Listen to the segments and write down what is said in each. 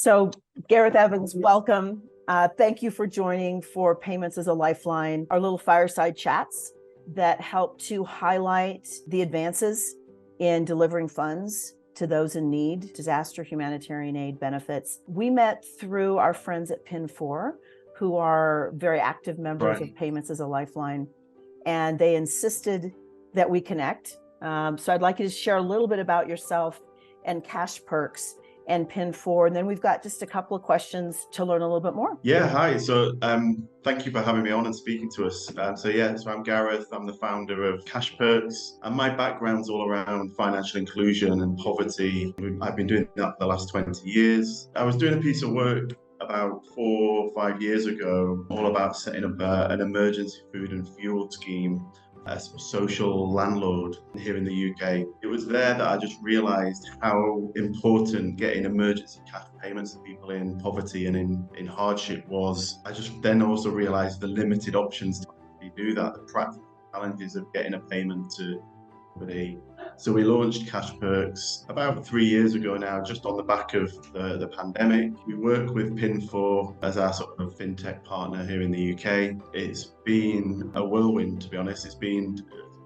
So Gareth Evans, welcome. Thank you for joining for Payments as a Lifeline, our little fireside chats that help to highlight the advances in delivering funds to those in need, disaster humanitarian aid benefits. We met through our friends at Pin4, who are very active members of Payments as a Lifeline, and they insisted that we connect. So I'd like you to share a little bit about yourself and Cash Perks and Pin4, and then we've got just a couple of questions to learn a little bit more. Yeah, hi. So thank you for having me on and speaking to us. So I'm Gareth. I'm the founder of Cash Perks, and my background's all around financial inclusion and poverty. I've been doing that for the last 20 years. I was doing a piece of work about 4 or 5 years ago, all about setting up an emergency food and fuel scheme as a social landlord here in the UK. It was there that I just realised how important getting emergency cash payments to people in poverty and in hardship was. I just then also realised the limited options to actually do that, the practical challenges of getting a payment to somebody. So we launched Cash Perks about 3 years ago now, just on the back of the pandemic. We work with Pin4 as our sort of fintech partner here in the UK. It's been a whirlwind, to be honest. It's been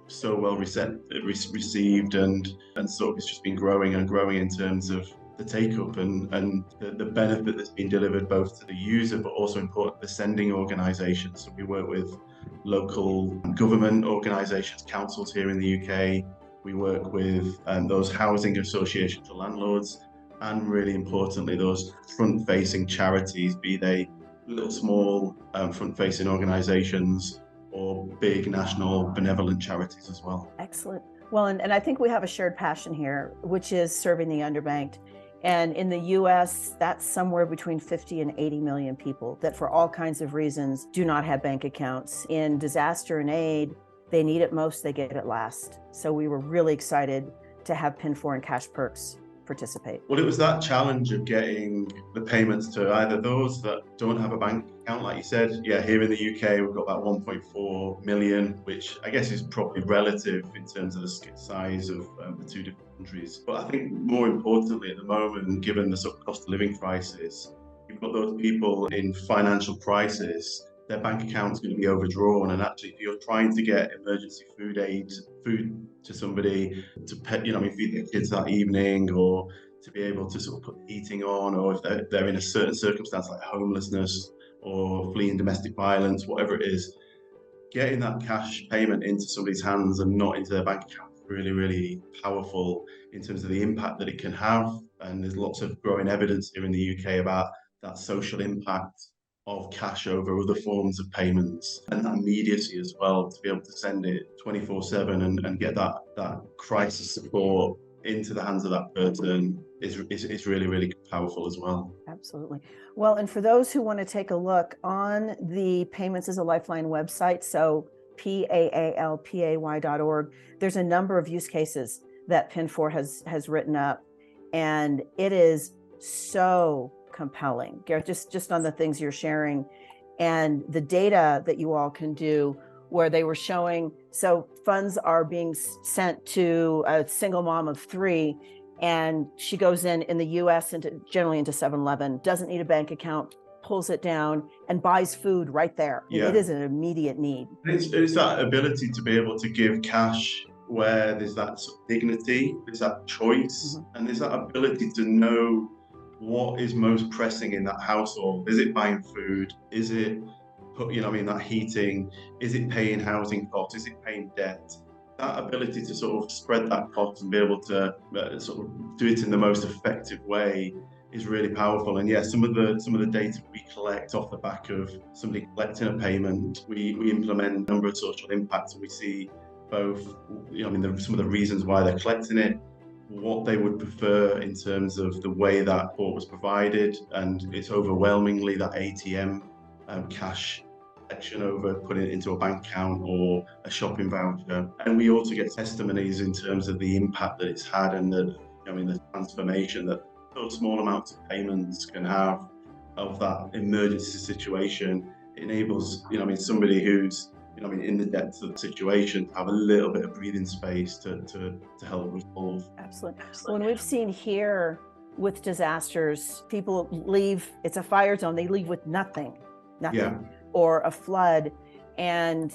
so well received and so it's just been growing and growing in terms of the take-up and the benefit that's been delivered both to the user but also important the sending organisations. So we work with local government organisations, councils here in the UK. We work with those housing associations for landlords, and really importantly, those front-facing charities, be they little small front-facing organisations or big national benevolent charities as well. Excellent. Well, and I think we have a shared passion here, which is serving the underbanked. And in the US, that's somewhere between 50 and 80 million people that for all kinds of reasons do not have bank accounts. In disaster and aid, they need it most, they get it last. So we were really excited to have Pin4 and Cash Perks participate. Well, it was that challenge of getting the payments to either those that don't have a bank account, like you said. Yeah, here in the UK, we've got about 1.4 million, which I guess is probably relative in terms of the size of the two different countries. But I think more importantly at the moment, given the sort of cost of living crisis, you've got those people in financial crisis. Their bank account's going to be overdrawn, and actually, if you're trying to get emergency food to somebody to feed their kids that evening, or to be able to sort of put the heating on, or if they're in a certain circumstance like homelessness or fleeing domestic violence, whatever it is, getting that cash payment into somebody's hands and not into their bank account is really, really powerful in terms of the impact that it can have. And there's lots of growing evidence here in the UK about that social impact of cash over other forms of payments, and that immediacy as well, to be able to send it 24/7 and get that crisis support into the hands of that person is really, really powerful as well. Absolutely. Well, and for those who want to take a look on the Payments as a Lifeline website, so PAALPAY.org, there's a number of use cases that Pin4 has written up, and it is so compelling, Gareth, just on the things you're sharing and the data that you all can do, where they were showing, so funds are being sent to a single mom of 3, and she goes in the US generally into 7-Eleven, doesn't need a bank account, pulls it down and buys food right there. Yeah. It is an immediate need. It's that ability to be able to give cash where there's that sort of dignity, there's that choice, and there's that ability to know what is most pressing in that household. Is it buying food? Is it, that heating? Is it paying housing costs? Is it paying debt? That ability to sort of spread that cost and be able to sort of do it in the most effective way is really powerful. And yeah, some of the data we collect off the back of somebody collecting a payment, we implement a number of social impacts, and we see both, some of the reasons why they're collecting it, what they would prefer in terms of the way that support was provided, and it's overwhelmingly that ATM cash collection over putting it into a bank account or a shopping voucher. And we also get testimonies in terms of the impact that it's had and the transformation that those small amounts of payments can have of that emergency situation. It enables, somebody who's in the depths of the situation, have a little bit of breathing space to help resolve. Absolutely. Well, and we've seen here with disasters, people leave, it's a fire zone, they leave with nothing, Yeah. or a flood. And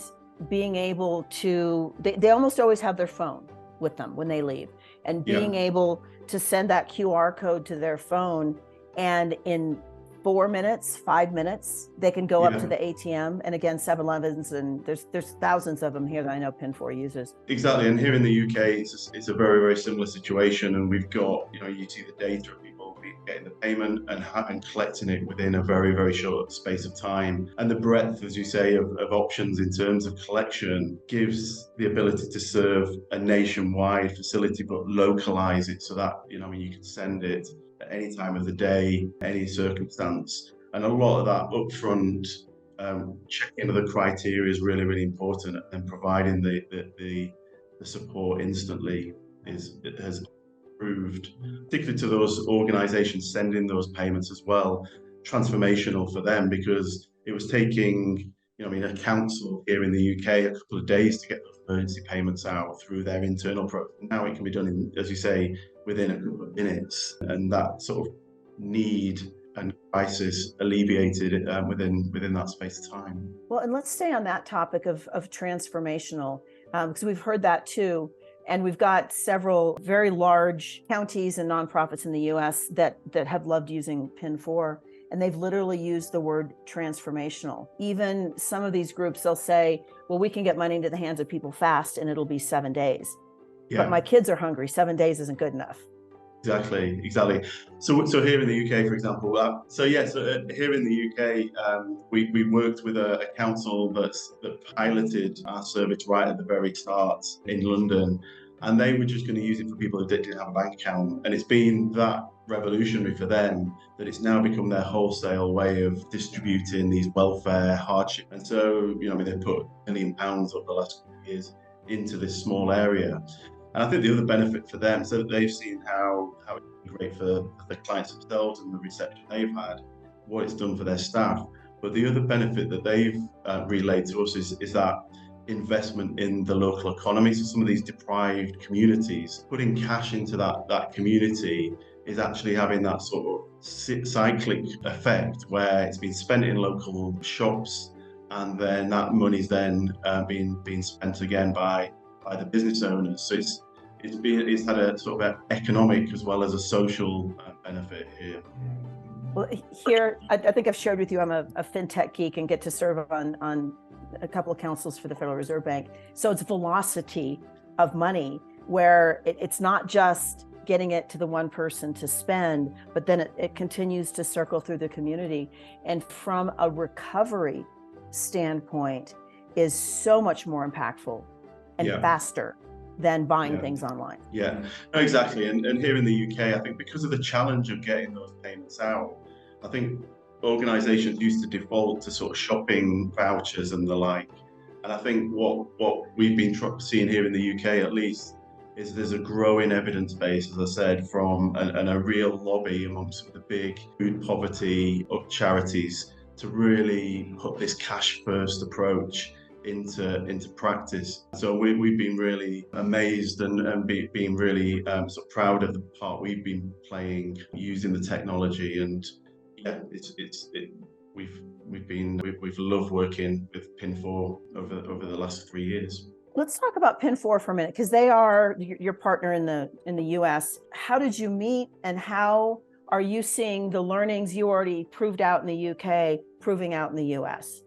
being able to, they almost always have their phone with them when they leave. And being Yeah. able to send that QR code to their phone, and in 4 minutes, 5 minutes, they can go up to Yeah. the ATM. And again, 7-Elevens, and there's thousands of them here that I know Pin4 uses. Exactly, and here in the UK, it's a very, very similar situation, and we've got, you see the data of people getting the payment and collecting it within a very, very short space of time. And the breadth, as you say, of options in terms of collection gives the ability to serve a nationwide facility, but localize it so that, you can send it at any time of the day, any circumstance. And a lot of that upfront checking of the criteria is really, really important, and providing the support instantly has proved, particularly to those organisations sending those payments as well, transformational for them, because it was taking, a council here in the UK a couple of days to get those emergency payments out through their internal process. Now it can be done in, as you say, within a couple of minutes, and that sort of need and crisis alleviated within that space of time. Well, and let's stay on that topic of transformational, because we've heard that too. And we've got several very large counties and nonprofits in the US that have loved using Pin4, and they've literally used the word transformational. Even some of these groups, they'll say, well, we can get money into the hands of people fast and it'll be 7 days. Yeah. But my kids are hungry. 7 days isn't good enough. Exactly. So here in the UK, for example, here in the UK, we worked with a council that piloted our service right at the very start in London, and they were just going to use it for people that didn't have a bank account. And it's been that revolutionary for them that it's now become their wholesale way of distributing these welfare hardship. And so, they put £1 million over the last few years into this small area. And I think the other benefit for them, so that they've seen how it's been great for the clients themselves and the reception they've had, what it's done for their staff. But the other benefit that they've relayed to us is that investment in the local economy. So some of these deprived communities, putting cash into that community is actually having that sort of cyclic effect where it's been spent in local shops, and then that money's then being spent again by the business owners. So it's had a sort of economic as well as a social benefit here. Well, here, I think I've shared with you, I'm a fintech geek and get to serve on a couple of councils for the Federal Reserve Bank. So it's velocity of money, where it's not just getting it to the one person to spend, but then it continues to circle through the community. And from a recovery standpoint, is so much more impactful and faster than buying things online. Yeah, no, exactly. And here in the UK, I think because of the challenge of getting those payments out, I think organisations used to default to sort of shopping vouchers and the like. And I think what we've been seeing here in the UK, at least, is there's a growing evidence base, as I said, from and a real lobby amongst the big food poverty charities to really put this cash first approach into practice. So we've been really amazed and being really so proud of the part we've been playing using the technology. And yeah, we've loved working with Pin4 over the last 3 years. Let's talk about Pin4 for a minute, because they are your partner in the US. How did you meet, and how are you seeing the learnings you already proved out in the UK proving out in the US?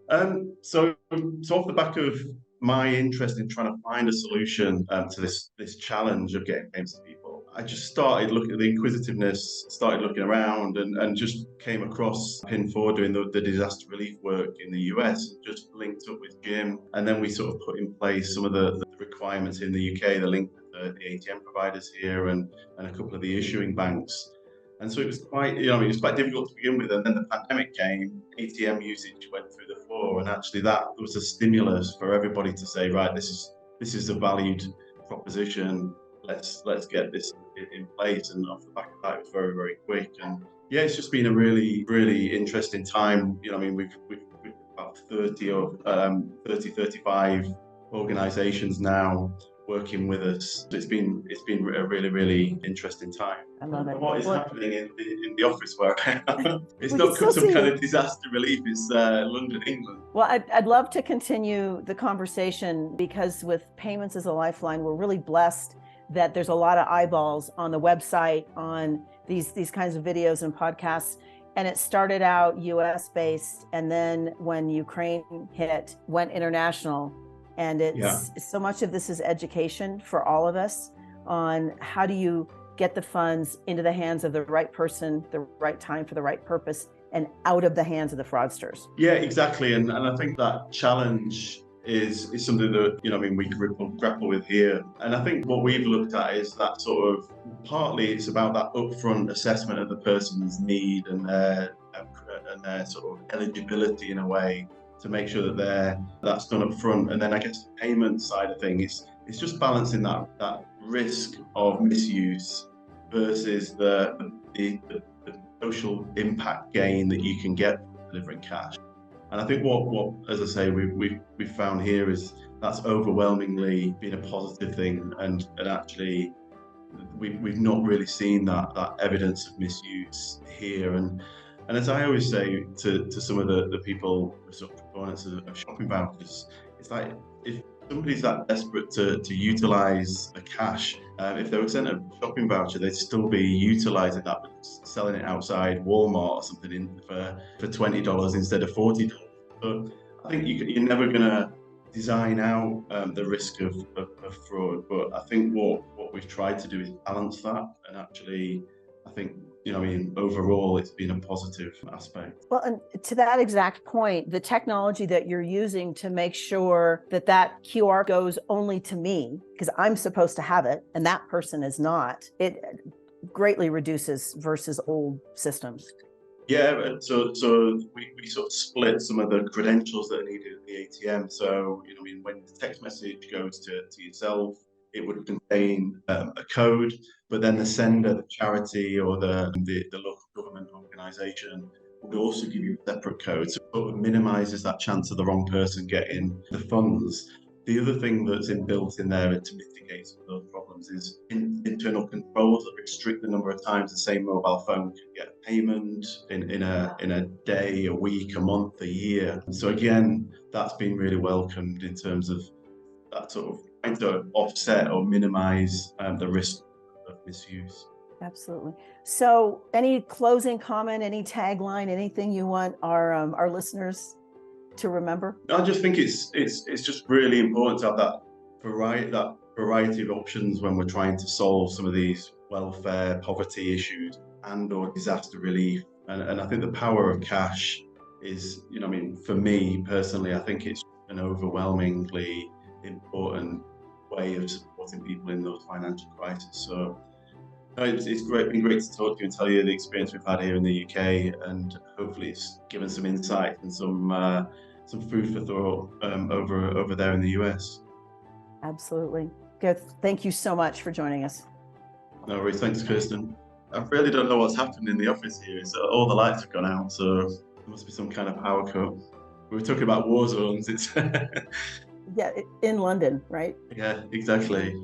So off the back of my interest in trying to find a solution to this challenge of getting payments to people, I just started looking at the inquisitiveness, started looking around, and just came across Pin4 doing the disaster relief work in the US, just linked up with Jim, and then we sort of put in place some of the requirements in the UK, the link with the ATM providers here and a couple of the issuing banks. And so it was quite, it was quite difficult to begin with. And then the pandemic came, ATM usage went through the floor, and actually that was a stimulus for everybody to say, right, this is a valued proposition. Let's get this in place. And off the back of that, it was very, very quick. And yeah, it's just been a really, really interesting time. We've about 35 organisations now working with us. It's been a really, really interesting time. I love it. What is Well, happening in the office where I am? It's we can not still some see kind you. of disaster relief. It's London, England. Well, I'd love to continue the conversation because with Payments as a Lifeline, we're really blessed that there's a lot of eyeballs on the website, on these kinds of videos and podcasts. And it started out US based, and then when Ukraine hit, went international. And Yeah. so much of this is education for all of us on how do you get the funds into the hands of the right person, the right time for the right purpose, and out of the hands of the fraudsters. Yeah, exactly. And I think that challenge is something that, we grapple with here. And I think what we've looked at is that sort of partly it's about that upfront assessment of the person's need and their sort of eligibility in a way to make sure that's done up front. And then I guess the payment side of things, it's just balancing that risk of misuse versus the social impact gain that you can get from delivering cash. And I think what as I say, we've found here is that's overwhelmingly been a positive thing, and actually we've not really seen that evidence of misuse here. And as I always say to some of the people, sort of proponents of shopping vouchers, it's like if somebody's that desperate to utilize the cash, if they were sent a shopping voucher, they'd still be utilizing that, but selling it outside Walmart or something for $20 instead of $40. So I think you're never going to design out the risk of fraud, but I think what we've tried to do is balance that, and actually I think overall it's been a positive aspect. Well, and to that exact point, the technology that you're using to make sure that that QR goes only to me, because I'm supposed to have it and that person is not, it greatly reduces versus old systems. Yeah, so we sort of split some of the credentials that are needed at the ATM. So, when the text message goes to yourself, it would contain a code, but then the sender, the charity or the local government organisation would also give you a separate code. So it sort of minimises that chance of the wrong person getting the funds. The other thing that's built in there to mitigate some of those problems is internal controls that restrict the number of times the same mobile phone can get a payment in a day, a week, a month, a year. So again, that's been really welcomed in terms of that sort of trying to offset or minimize the risk of misuse. Absolutely. So any closing comment, any tagline, anything you want our listeners to remember? I just think it's just really important to have that variety of options when we're trying to solve some of these welfare, poverty issues and/or disaster relief. And I think the power of cash is, for me personally, I think it's an overwhelmingly important way of supporting people in those financial crises. So it's been great to talk to you and tell you the experience we've had here in the UK, and hopefully it's given some insight and some food for thought over there in the US. Absolutely. Good. Thank you so much for joining us. No worries. Thanks, Kirsten. I really don't know what's happened in the office here. So all the lights have gone out, so there must be some kind of power cut. We were talking about war zones. It's Yeah, in London, right? yeah, exactly.